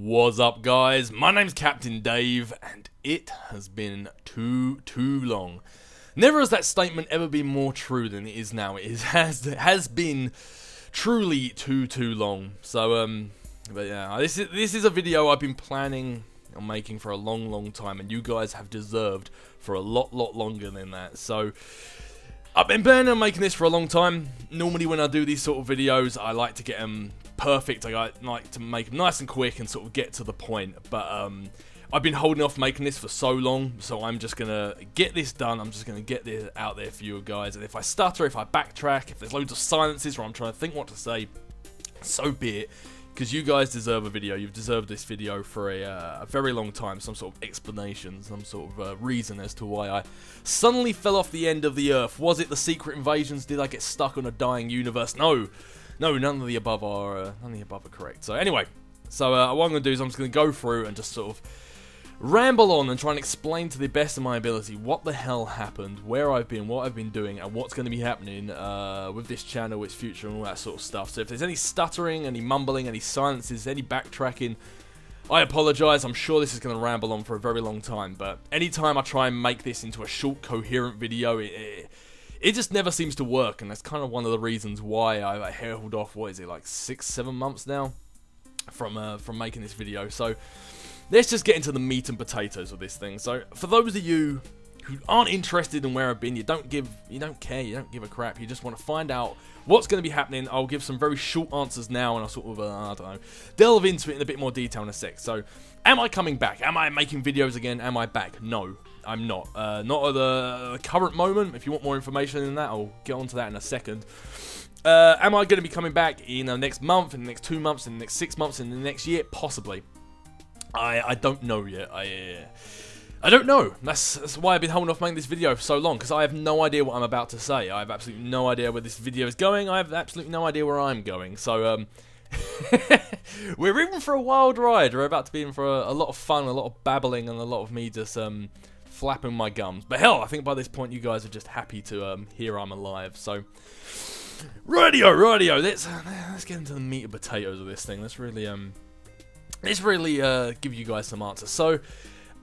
What's up, guys? My name's Captain Dave, and it has been too long. Never has that statement ever been more true than it is now. It has been truly too long. So, but yeah, this is a video I've been planning on making for a long time, and you guys have deserved for a lot longer than that. So, I've been planning on making this for a long time. Normally when I do these sort of videos, I like to get them perfect. I like to make them nice and quick and sort of get to the point. But I've been holding off making this for so long, so I'm just going to get this done. I'm just going to get this out there for you guys. And if I stutter, if I backtrack, if there's loads of silences or I'm trying to think what to say, so be it. Because you guys deserve a video. You've deserved this video for a very long time. Some sort of explanation, some sort of reason as to why I suddenly fell off the end of the earth. Was it the secret invasions? Did I get stuck on a dying universe? No, none of the above are correct. So anyway, what I'm going to do is I'm just going to go through and just sort of ramble on and try and explain to the best of my ability what the hell happened, where I've been, what I've been doing, and what's going to be happening with this channel, its future, and all that sort of stuff. So if there's any stuttering, any mumbling, any silences, any backtracking, I apologise. I'm sure this is going to ramble on for a very long time, but anytime I try and make this into a short, coherent video, it just never seems to work, and that's kind of one of the reasons why I held off, what is it, like 6-7 months now from making this video. So let's just get into the meat and potatoes of this thing. So, for those of you who aren't interested in where I've been, you don't care, you don't give a crap, you just want to find out what's going to be happening, I'll give some very short answers now, and I'll sort of, I don't know, delve into it in a bit more detail in a sec. So, am I coming back? Am I making videos again? Am I back? No, I'm not. Not at the current moment. If you want more information than that, I'll get onto that in a second. Am I going to be coming back in the next month, in the next 2 months, in the next 6 months, in the next year? Possibly. I don't know yet. I don't know. That's why I've been holding off making this video for so long, because I have no idea what I'm about to say. I have absolutely no idea where this video is going. I have absolutely no idea where I'm going. So, we're in for a wild ride. We're about to be in for a lot of fun, a lot of babbling, and a lot of me just flapping my gums. But hell, I think by this point you guys are just happy to hear I'm alive. So, rightio. Let's get into the meat and potatoes of this thing. Let's really give you guys some answers. So,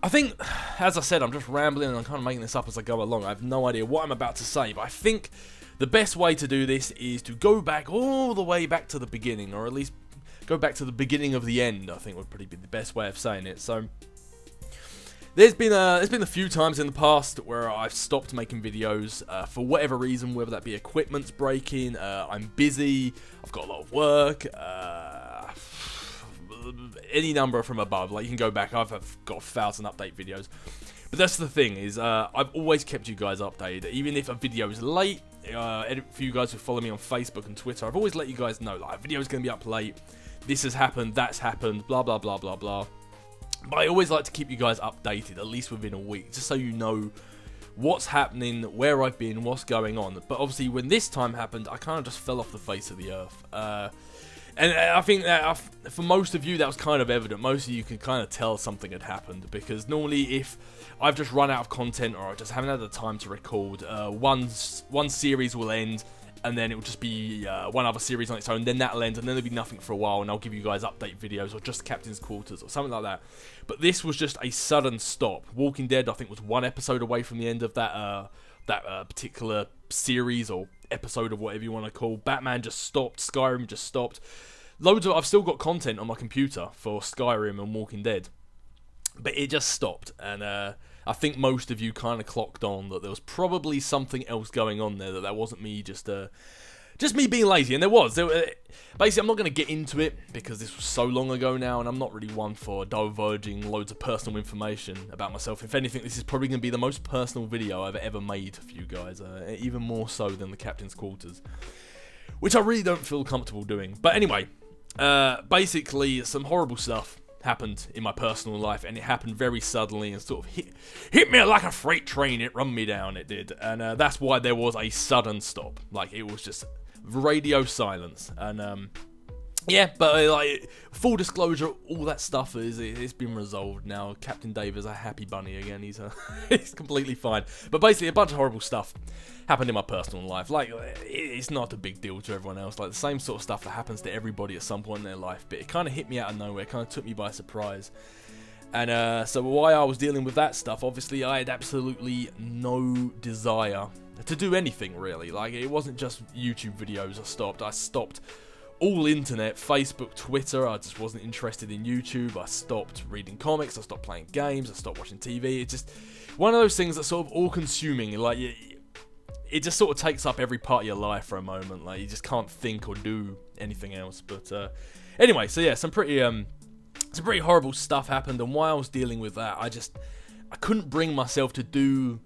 I think, as I said, I'm just rambling and I'm kind of making this up as I go along. I have no idea what I'm about to say, but I think the best way to do this is to go back all the way back to the beginning, or at least go back to the beginning of the end, I think would probably be the best way of saying it. So, there's been a few times in the past where I've stopped making videos for whatever reason, whether that be equipment's breaking, I'm busy, I've got a lot of work, any number from above. Like, you can go back, I've got 1,000 update videos. But that's the thing, is I've always kept you guys updated. Even if a video is late, for you guys who follow me on Facebook and Twitter, I've always let you guys know, like, a video is going to be up late, this has happened, that's happened, blah blah blah blah blah. But I always like to keep you guys updated, at least within a week, just so you know what's happening, where I've been, what's going on. But obviously, when this time happened, I kind of just fell off the face of the earth. And I think that for most of you, that was kind of evident. Most of you can kind of tell something had happened, because normally if I've just run out of content or I just haven't had the time to record, one series will end, and then it will just be one other series on its own, then that'll end, and then there'll be nothing for a while, and I'll give you guys update videos or just Captain's Quarters or something like that. But this was just a sudden stop. Walking Dead, I think, was one episode away from the end of that particular series or episode of whatever you want to call. Batman just stopped. Skyrim just stopped. I've still got content on my computer for Skyrim and Walking Dead, but it just stopped. And I think most of you kind of clocked on that there was probably something else going on there, that wasn't me just me being lazy. And there was. Basically, I'm not going to get into it because this was so long ago now, and I'm not really one for divulging loads of personal information about myself. If anything, this is probably going to be the most personal video I've ever made for you guys, even more so than the Captain's Quarters, which I really don't feel comfortable doing. But anyway, basically, some horrible stuff happened in my personal life, and it happened very suddenly and sort of hit me like a freight train. It run me down, it did. And that's why there was a sudden stop. Like, it was just radio silence. And yeah, but like, full disclosure, all that stuff it's been resolved now. Captain Dave is a happy bunny again. He's he's completely fine. But basically, a bunch of horrible stuff happened in my personal life. Like, it's not a big deal to everyone else. Like, the same sort of stuff that happens to everybody at some point in their life. But it kind of hit me out of nowhere. It kind of took me by surprise. And so while I was dealing with that stuff, obviously I had absolutely no desire to do anything really. Like, it wasn't just YouTube videos I stopped all internet, Facebook, Twitter. I just wasn't interested in YouTube. I stopped reading comics, I stopped playing games, I stopped watching TV. It's just one of those things that's sort of all-consuming. Like, it just sort of takes up every part of your life for a moment. Like, you just can't think or do anything else. But anyway, so yeah, some pretty horrible stuff happened, and while I was dealing with that, I couldn't bring myself to do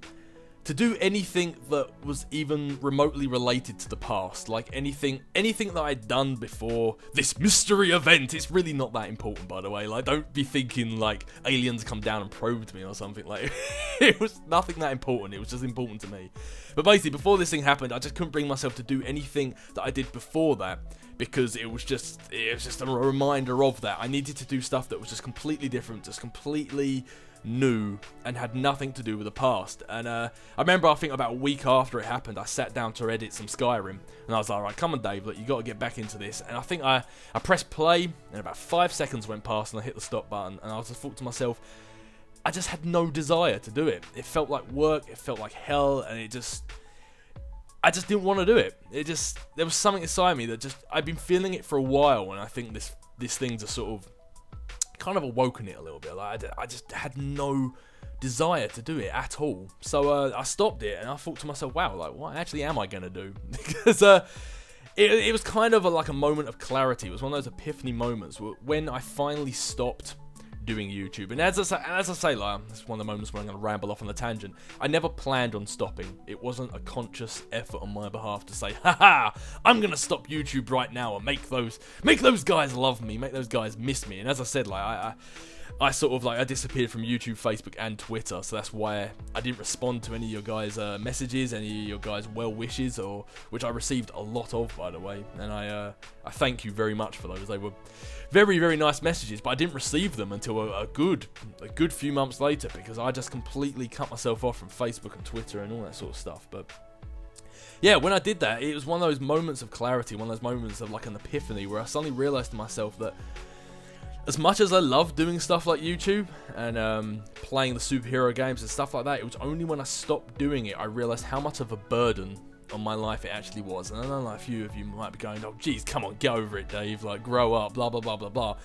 anything that was even remotely related to the past. Like, anything that I'd done before this mystery event. It's really not that important, by the way. Like, don't be thinking like aliens come down and probed me or something. Like, it was nothing that important. It was just important to me. But basically, before this thing happened, I just couldn't bring myself to do anything that I did before that, because it was just a reminder of that. I needed to do stuff that was just completely different, just completely new, and had nothing to do with the past. And I remember, I think about a week after it happened, I sat down to edit some Skyrim, and I was like, right, come on Dave, look, you got to get back into this. And I think I pressed play, and about 5 seconds went past, and I hit the stop button, and I just thought to myself, I just had no desire to do it. It felt like work, it felt like hell, and I just didn't want to do it. There was something inside me that I'd been feeling it for a while, and I think this thing just sort of kind of awoken it a little bit. Like, I just had no desire to do it at all. So I stopped it, and I thought to myself, wow, like, what actually am I gonna do? Because it was kind of like a moment of clarity. It was one of those epiphany moments when I finally stopped doing YouTube. And as I say, like, it's one of the moments where I'm going to ramble off on a tangent. I never planned on stopping. It wasn't a conscious effort on my behalf to say, haha, I'm going to stop YouTube right now and make those guys love me, make those guys miss me. And as I said, like, I sort of, like, I disappeared from YouTube, Facebook, and Twitter, so that's why I didn't respond to any of your guys' messages, any of your guys' well wishes, which I received a lot of, by the way, and I thank you very much for those. They were very, very nice messages, but I didn't receive them until a good few months later, because I just completely cut myself off from Facebook and Twitter and all that sort of stuff. But yeah, when I did that, it was one of those moments of clarity, one of those moments of like an epiphany, where I suddenly realised to myself that as much as I love doing stuff like YouTube and playing the superhero games and stuff like that, it was only when I stopped doing it I realised how much of a burden on my life it actually was. And I know, like, a few of you might be going, oh geez, come on, get over it, Dave, like, grow up, blah blah blah blah blah.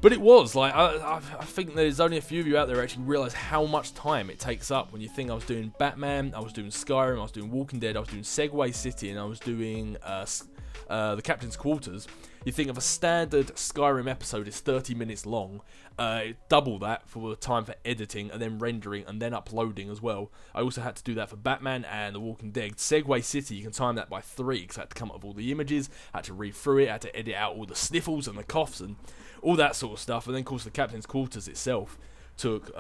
But it was like, I think there's only a few of you out there who actually realise how much time it takes up. When you think I was doing Batman, I was doing Skyrim, I was doing Walking Dead, I was doing Segway City, and I was doing the Captain's Quarters. You think of a standard Skyrim episode is 30 minutes long, double that for the time for editing and then rendering and then uploading as well. I also had to do that for Batman and The Walking Dead. Segway City, you can time that by 3, because I had to come up with all the images, I had to read through it, I had to edit out all the sniffles and the coughs and all that sort of stuff. And then, of course, the Captain's Quarters itself took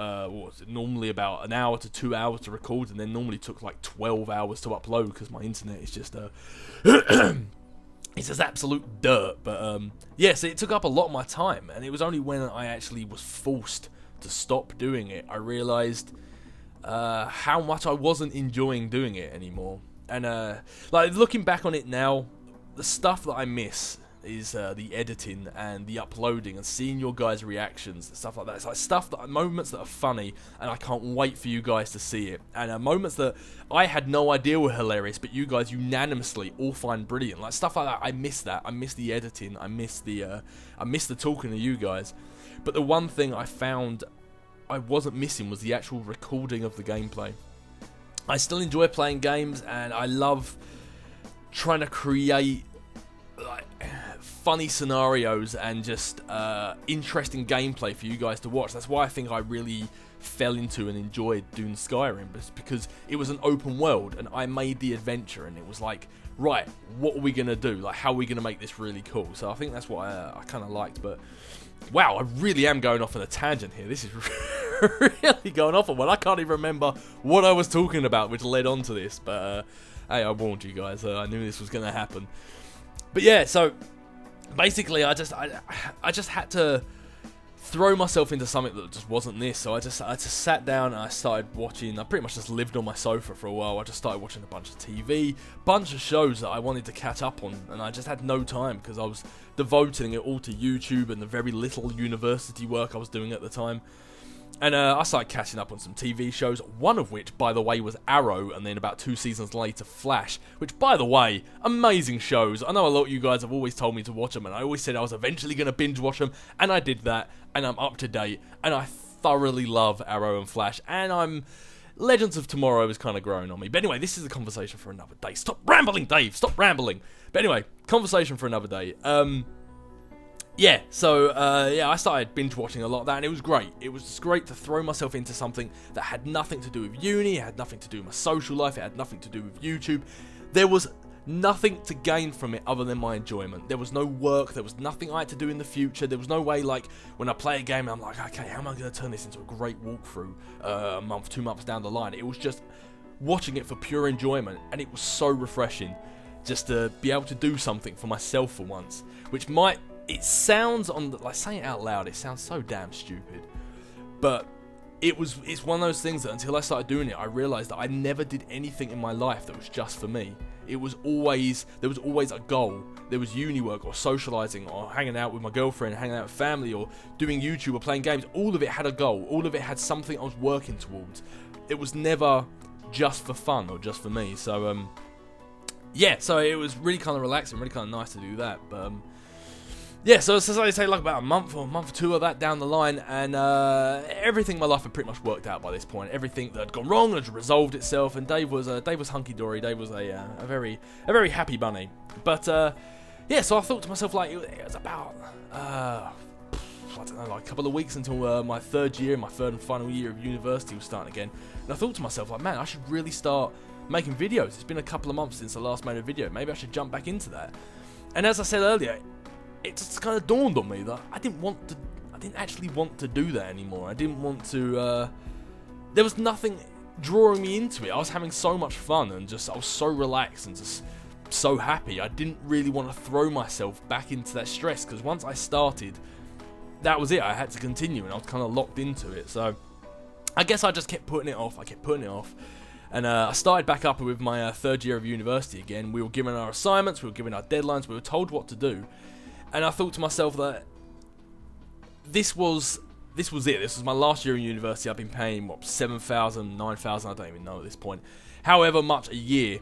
normally about an hour to 2 hours to record, and then normally took like 12 hours to upload, because my internet is just it's just absolute dirt. But yes, it took up a lot of my time, and it was only when I actually was forced to stop doing it I realised how much I wasn't enjoying doing it anymore. And like, looking back on it now, the stuff that I miss is the editing and the uploading and seeing your guys' reactions and stuff like that. It's like moments that are funny, and I can't wait for you guys to see it. And moments that I had no idea were hilarious, but you guys unanimously all find brilliant. Like, stuff like that, I miss that. I miss the editing. I miss the talking to you guys. But the one thing I found I wasn't missing was the actual recording of the gameplay. I still enjoy playing games, and I love trying to create like funny scenarios and just interesting gameplay for you guys to watch. That's why I think I really fell into and enjoyed doing Skyrim, because it was an open world and I made the adventure, and it was like, right, what are we gonna do? Like, how are we gonna make this really cool? So I think that's what I kind of liked. But wow, I really am going off on a tangent here. This is really going off on one. I can't even remember what I was talking about, which led on to this. But hey, I warned you guys. I knew this was gonna happen. But yeah, so basically, I just had to throw myself into something that just wasn't this. So I just sat down and I started watching. I pretty much just lived on my sofa for a while. I just started watching a bunch of TV, bunch of shows that I wanted to catch up on, and I just had no time because I was devoting it all to YouTube and the very little university work I was doing at the time. And I started catching up on some TV shows, one of which, by the way, was Arrow, and then about 2 seasons later, Flash, which, by the way, amazing shows. I know a lot of you guys have always told me to watch them, and I always said I was eventually going to binge watch them, and I did that, and I'm up to date, and I thoroughly love Arrow and Flash, and Legends of Tomorrow is kind of growing on me. But anyway, this is a conversation for another day. Stop rambling, Dave! Stop rambling! But anyway, conversation for another day. Yeah, so, I started binge-watching a lot of that, and it was great. It was just great to throw myself into something that had nothing to do with uni, it had nothing to do with my social life, it had nothing to do with YouTube. There was nothing to gain from it other than my enjoyment. There was no work, there was nothing I had to do in the future, there was no way, like, when I play a game, I'm like, okay, how am I going to turn this into a great walkthrough a month, 2 months down the line? It was just watching it for pure enjoyment, and it was so refreshing just to be able to do something for myself for once, which might... It sounds, like saying it out loud, it sounds so damn stupid, but it's one of those things that until I started doing it, I realised that I never did anything in my life that was just for me. There was always a goal. There was uni work or socialising or hanging out with my girlfriend, hanging out with family or doing YouTube or playing games. All of it had a goal. All of it had something I was working towards. It was never just for fun or just for me. So, so it was really kind of relaxing, really kind of nice to do that, but... Yeah, so as I say, like about a month or two of that down the line, and everything in my life had pretty much worked out by this point. Everything that had gone wrong had resolved itself, and Dave was hunky dory. Dave was a very happy bunny. But so I thought to myself, like, it was about I don't know, like a couple of weeks until my third and final year of university was starting again, and I thought to myself, like, man, I should really start making videos. It's been a couple of months since I last made a video. Maybe I should jump back into that. And as I said earlier, it just kind of dawned on me that I didn't actually want to do that anymore. I didn't want to, there was nothing drawing me into it. I was having so much fun and I was so relaxed and just so happy. I didn't really want to throw myself back into that stress, because once I started, that was it. I had to continue, and I was kind of locked into it. So I guess I just kept putting it off. And I started back up with my third year of university again. We were given our assignments, we were given our deadlines, we were told what to do. And I thought to myself that this was it. This was my last year in university. I've been paying, $7,000, $9,000, I don't even know at this point. However much a year,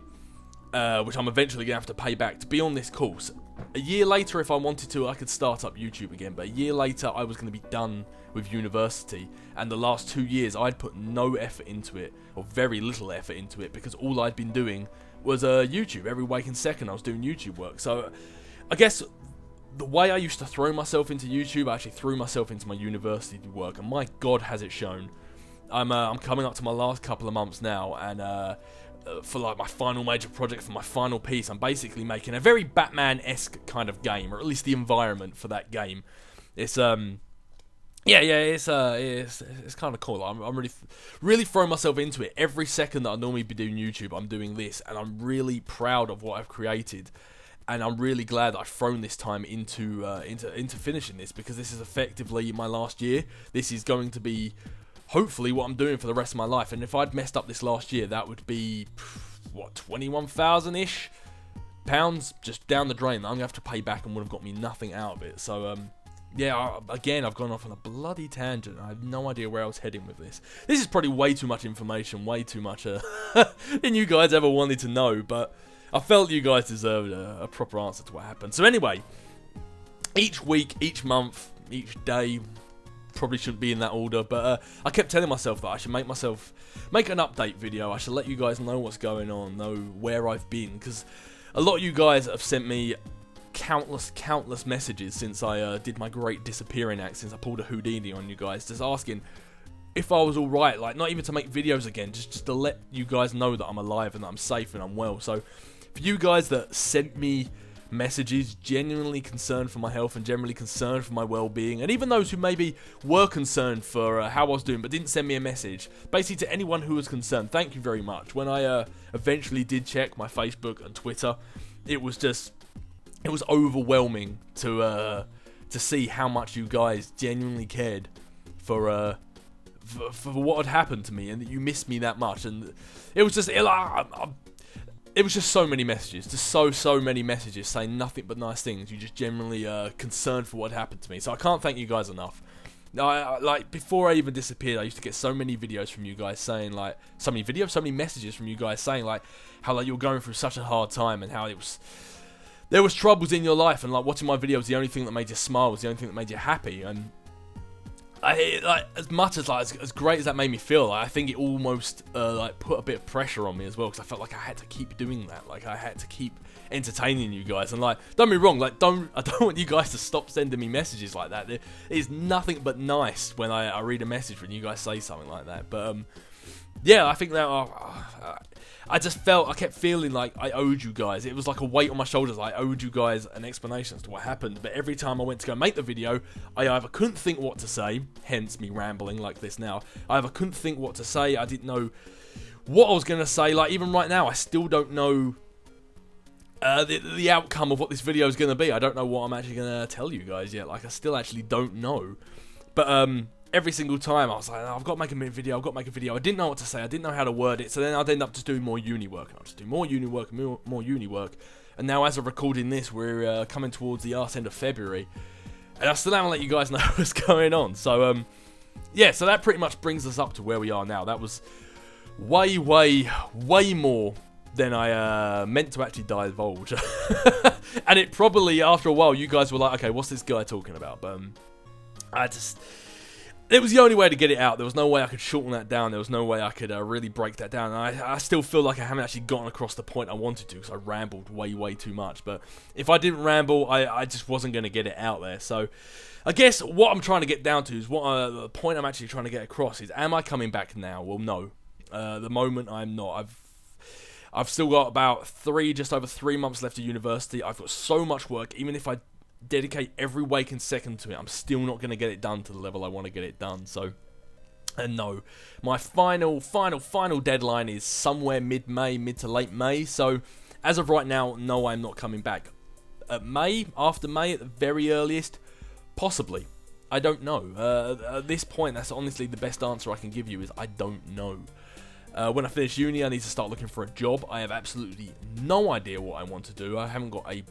which I'm eventually going to have to pay back to be on this course. A year later, if I wanted to, I could start up YouTube again. But a year later, I was going to be done with university. And the last 2 years, I'd put no effort into it, or very little effort into it, because all I'd been doing was YouTube. Every waking second, I was doing YouTube work. So I guess... the way I used to throw myself into YouTube, I actually threw myself into my university work, and my God, has it shown. I'm coming up to my last couple of months now, and for like my final major project, for my final piece, I'm basically making a very Batman-esque kind of game, or at least the environment for that game. It's it's kind of cool. I'm really throwing myself into it. Every second that I normally be doing YouTube, I'm doing this, and I'm really proud of what I've created. And I'm really glad that I've thrown this time into finishing this, because this is effectively my last year. This is going to be, hopefully, what I'm doing for the rest of my life. And if I'd messed up this last year, that would be, 21,000-ish pounds just down the drain that I'm going to have to pay back, and would have got me nothing out of it. So, again, I've gone off on a bloody tangent. I have no idea where I was heading with this. This is probably way too much information, way too much than you guys ever wanted to know, but... I felt you guys deserved a proper answer to what happened. So anyway, each week, each month, each day, probably shouldn't be in that order, but I kept telling myself that I should make an update video. I should let you guys know what's going on, know where I've been, because a lot of you guys have sent me countless messages since I did my great disappearing act, since I pulled a Houdini on you guys, just asking if I was alright, like not even to make videos again, just to let you guys know that I'm alive and that I'm safe and I'm well. So for you guys that sent me messages genuinely concerned for my health and generally concerned for my well-being, and even those who maybe were concerned for how I was doing but didn't send me a message, basically to anyone who was concerned, thank you very much. When I eventually did check my Facebook and Twitter, it was just it was overwhelming to see how much you guys genuinely cared for what had happened to me, and that you missed me that much. And it was just it was just so many messages, just so many messages saying nothing but nice things. You just genuinely concerned for what happened to me. So I can't thank you guys enough. Like, before I even disappeared, I used to get so many videos from you guys saying, like, so many messages from you guys saying, like, how, like, you were going through such a hard time, and how there was troubles in your life, and, like, watching my videos, the only thing that made you smile was the only thing that made you happy. And as much as, like, as great as that made me feel, like, I think it almost like put a bit of pressure on me as well, because I felt like I had to keep doing that. Like, I had to keep entertaining you guys. And, like, don't be wrong, like, I don't want you guys to stop sending me messages like that. There is nothing but nice when I read a message when you guys say something like that. But yeah, I think that I kept feeling like I owed you guys. It was like a weight on my shoulders. I owed you guys an explanation as to what happened. But every time I went to go make the video, I either couldn't think what to say, hence me rambling like this now. I either couldn't think what to say, I didn't know what I was going to say. Like, even right now, I still don't know the outcome of what this video is going to be. I don't know what I'm actually going to tell you guys yet. Like, I still actually don't know. But every single time I was like, I've got to make a video, I didn't know what to say, I didn't know how to word it, so then I'd end up just doing more uni work, and I'll just do more uni work, more uni work, and now as of recording this, we're coming towards the arse end of February, and I still haven't let you guys know what's going on. So, yeah, so that pretty much brings us up to where we are now. That was way more than I meant to actually divulge. And it probably, after a while, you guys were like, okay, what's this guy talking about? But it was the only way to get it out. There was no way I could shorten that down. There was no way I could really break that down. And I still feel like I haven't actually gotten across the point I wanted to, because I rambled way too much. But if I didn't ramble, I just wasn't going to get it out there. So I guess what I'm trying to get down to is the point I'm actually trying to get across is, am I coming back now? Well, no. At the moment, I'm not. I've still got about just over 3 months left of university. I've got so much work. Even if I dedicate every waking second to it, I'm still not going to get it done to the level I want to get it done. So, and no, my final deadline is somewhere mid to late May. So, as of right now, no, I'm not coming back. After May at the very earliest, possibly. I don't know. At this point, that's honestly the best answer I can give you, is I don't know. When I finish uni, I need to start looking for a job. I have absolutely no idea what I want to do. I haven't got a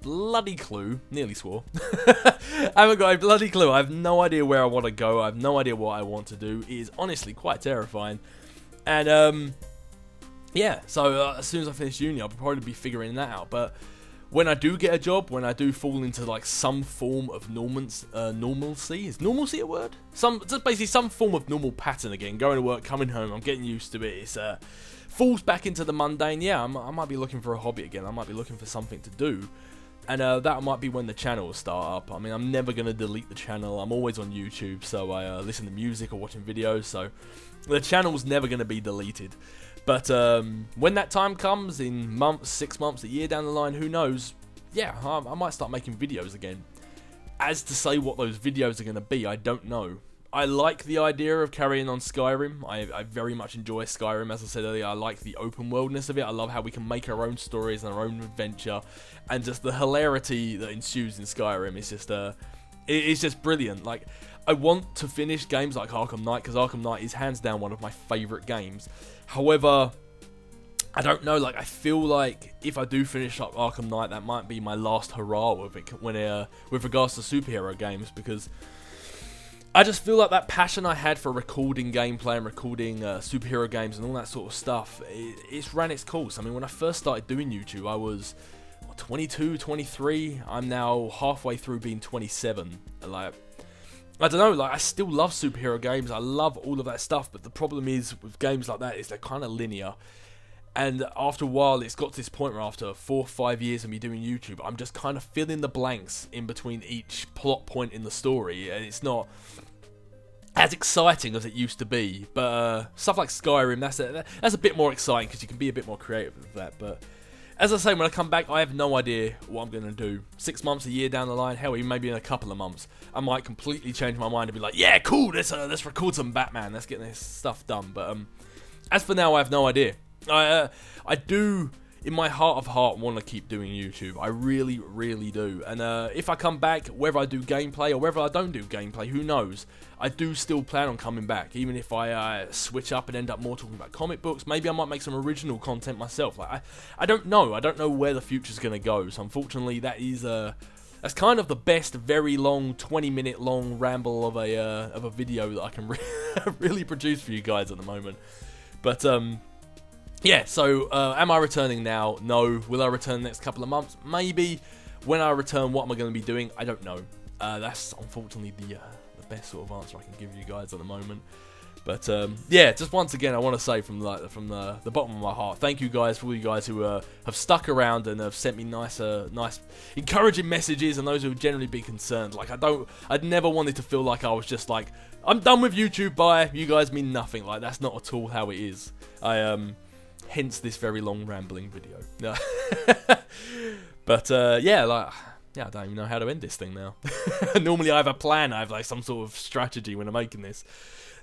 bloody clue. Nearly swore. I haven't got a bloody clue. I have no idea where I want to go. I have no idea what I want to do. It is honestly quite terrifying. And, yeah, so as soon as I finish uni, I'll probably be figuring that out. But when I do get a job, when I do fall into, like, some form of normalcy, is normalcy a word? Just basically some form of normal pattern again, going to work, coming home, I'm getting used to it, it's, falls back into the mundane. Yeah, I might be looking for a hobby again, I might be looking for something to do, and that might be when the channel will start up. I mean, I'm never going to delete the channel, I'm always on YouTube, so I listen to music or watching videos, so the channel's never going to be deleted. But when that time comes, in months, 6 months, a year down the line, who knows? Yeah, I might start making videos again. As to say what those videos are going to be, I don't know. I like the idea of carrying on Skyrim. I very much enjoy Skyrim. As I said earlier, I like the open worldness of it. I love how we can make our own stories and our own adventure. And just the hilarity that ensues in Skyrim is just it's just brilliant. Like, I want to finish games like Arkham Knight, because Arkham Knight is hands down one of my favourite games. However, I don't know, like, I feel like if I do finish up Arkham Knight, that might be my last hurrah with it with regards to superhero games, because I just feel like that passion I had for recording gameplay and recording superhero games and all that sort of stuff, it's ran its course. I mean, when I first started doing YouTube, I was 22, 23. I'm now halfway through being 27. Like, I don't know, like, I still love superhero games, I love all of that stuff, but the problem is with games like that is they're kind of linear, and after a while it's got to this point where after 4 or 5 years of me doing YouTube, I'm just kind of filling the blanks in between each plot point in the story, and it's not as exciting as it used to be. But stuff like Skyrim, that's a bit more exciting, because you can be a bit more creative with that. But as I say, when I come back, I have no idea what I'm going to do. 6 months, a year down the line, hell, even maybe in a couple of months, I might completely change my mind and be like, yeah, cool, let's record some Batman, let's get this stuff done. But as for now, I have no idea. I do in my heart of heart want to keep doing YouTube. I really, really do. And if I come back, whether I do gameplay or whether I don't do gameplay, who knows? I do still plan on coming back, even if I switch up and end up more talking about comic books. Maybe I might make some original content myself. Like I don't know. I don't know where the future's gonna go. So unfortunately, that's kind of the best, very long, 20-minute long ramble of a video that I can really produce for you guys at the moment. But yeah, so am I returning now? No. Will I return the next couple of months? Maybe. When I return, what am I going to be doing? I don't know. That's unfortunately the best sort of answer I can give you guys at the moment. But yeah, just once again, I want to say from the bottom of my heart, thank you guys for all you guys who have stuck around and have sent me nice encouraging messages, and those who have generally been concerned. Like I'd never wanted to feel like I was just like, I'm done with YouTube, bye. You guys mean nothing. Like that's not at all how it is. Hence this very long rambling video. But yeah, like. Yeah, I don't even know how to end this thing now. Normally I have a plan, I have like some sort of strategy when I'm making this.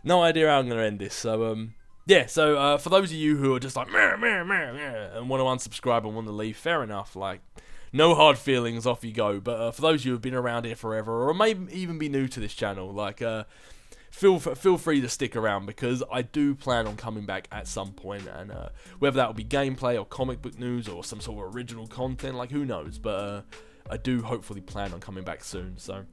No idea how I'm going to end this. So, yeah, so for those of you who are just like, meh, meh, meh, meh, and want to unsubscribe and want to leave, fair enough. Like, no hard feelings, off you go. But for those of you who have been around here forever, or may even be new to this channel, like, feel free to stick around, because I do plan on coming back at some point, and whether that will be gameplay or comic book news or some sort of original content, like, who knows. But I do hopefully plan on coming back soon, so.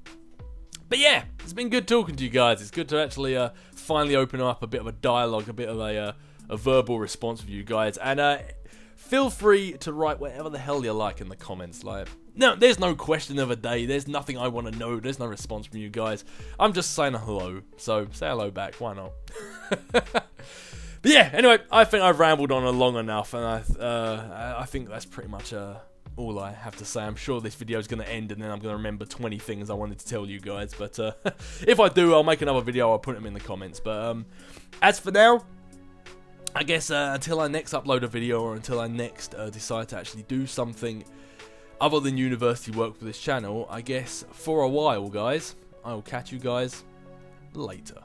But yeah, it's been good talking to you guys. It's good to actually finally open up a bit of a dialogue, a bit of a verbal response with you guys. And feel free to write whatever the hell you like in the comments. Like, no, there's no question of a day. There's nothing I want to know. There's no response from you guys. I'm just saying hello. So say hello back. Why not? But yeah, anyway, I think I've rambled on long enough, and I think that's pretty much all I have to say. I'm sure this video is going to end and then I'm going to remember 20 things I wanted to tell you guys. But if I do, I'll make another video. I'll put them in the comments. But as for now, I guess until I next upload a video, or until I next decide to actually do something other than university work for this channel, I guess for a while, guys, I will catch you guys later.